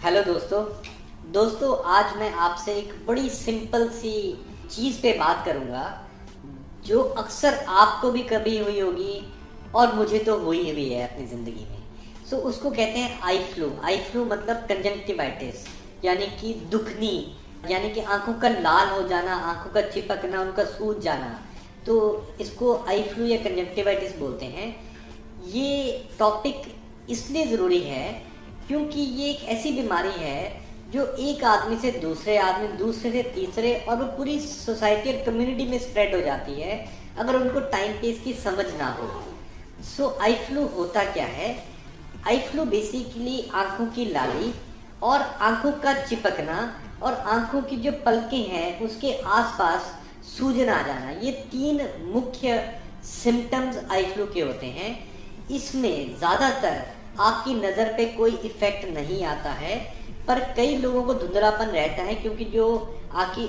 Hello दोस्तों आज मैं आपसे एक बड़ी सिंपल सी चीज़ पे बात करूँगा जो अक्सर आपको भी कभी हुई होगी और मुझे तो हुई हुई है अपनी ज़िंदगी में। उसको कहते हैं आई फ्लू मतलब कंजंक्टिवाइटिस, यानी कि दुखनी, यानी कि आंखों का लाल हो जाना, आंखों का चिपकना, उनका सूज जाना। तो इसको आई फ्लू या कंजंक्टिवाइटिस बोलते हैं। ये टॉपिक इसलिए ज़रूरी है क्योंकि ये एक ऐसी बीमारी है जो एक आदमी से दूसरे आदमी, दूसरे से तीसरे, और वो पूरी सोसाइटी और कम्युनिटी में स्प्रेड हो जाती है अगर उनको टाइम पे इसकी समझ ना हो। आई फ्लू होता क्या है? आई फ्लू बेसिकली आंखों की लाली और आंखों का चिपकना और आंखों की जो पलकें हैं उसके आसपास सूजन आ जाना, ये तीन मुख्य सिम्टम्स आई फ्लू के होते हैं। इसमें ज़्यादातर आपकी नज़र पे कोई इफ़ेक्ट नहीं आता है, पर कई लोगों को धुंधलापन रहता है क्योंकि जो आपकी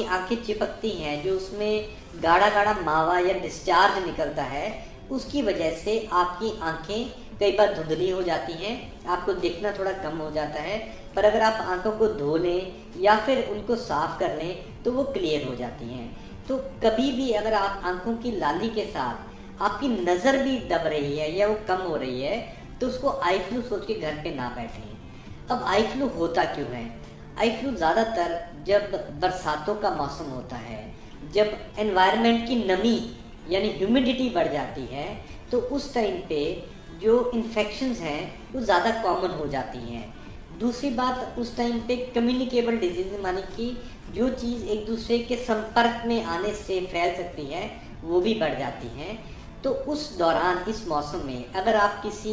आंखें चिपकती हैं, जो उसमें गाढ़ा गाढ़ा मावा या डिस्चार्ज निकलता है, उसकी वजह से आपकी आंखें कई बार धुंधली हो जाती हैं, आपको दिखना थोड़ा कम हो जाता है। पर अगर आप आंखों को धो लें या फिर उनको साफ़ कर लें तो वो क्लियर हो जाती हैं। तो कभी भी अगर आप आंखों की लाली के साथ आपकी नज़र भी दब रही है या वो कम हो रही है तो उसको आई फ्लू सोच के घर पे ना बैठें। अब आई फ्लू होता क्यों है? आई फ्लू ज़्यादातर जब बरसातों का मौसम होता है, जब एनवायरनमेंट की नमी यानी ह्यूमिडिटी बढ़ जाती है, तो उस टाइम पे जो इन्फेक्शंस हैं वो ज़्यादा कॉमन हो जाती हैं। दूसरी बात, उस टाइम पे कम्युनिकेबल डिजीज़ मानी कि जो चीज़ एक दूसरे के संपर्क में आने से फैल सकती है वो भी बढ़ जाती हैं। तो उस दौरान, इस मौसम में अगर आप किसी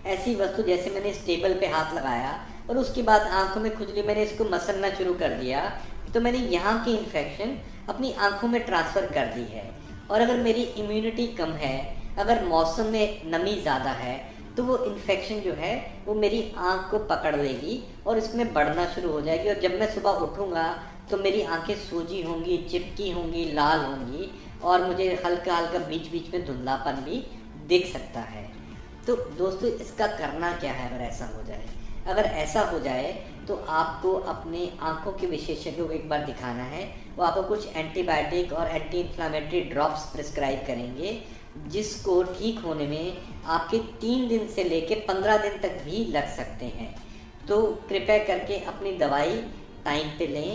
ऐसी वस्तु, जैसे मैंने इस टेबल पे हाथ लगाया और उसके बाद आंखों में खुजली, मैंने इसको मसलना शुरू कर दिया, तो मैंने यहाँ की इन्फेक्शन अपनी आंखों में ट्रांसफ़र कर दी है। और अगर मेरी इम्यूनिटी कम है, अगर मौसम में नमी ज़्यादा है, तो वो इन्फेक्शन जो है वो मेरी आँख को पकड़ लेगी और इसमें बढ़ना शुरू हो जाएगी। और जब मैं सुबह उठूँगा तो मेरी आंखें सूजी होंगी, चिपकी होंगी, लाल होंगी, और मुझे हल्का हल्का बीच बीच में धुंधलापन भी दिख सकता है। तो दोस्तों, इसका करना क्या है अगर ऐसा हो जाए? अगर ऐसा हो जाए तो आपको अपने आँखों के विशेषज्ञ को एक बार दिखाना है। वो आपको कुछ एंटीबायोटिक और एंटी इन्फ्लामेटरी ड्रॉप्स प्रिस्क्राइब करेंगे, जिसको ठीक होने में आपके 3 दिन से लेके 15 दिन तक भी लग सकते हैं। तो कृपया करके अपनी दवाई टाइम पे लें।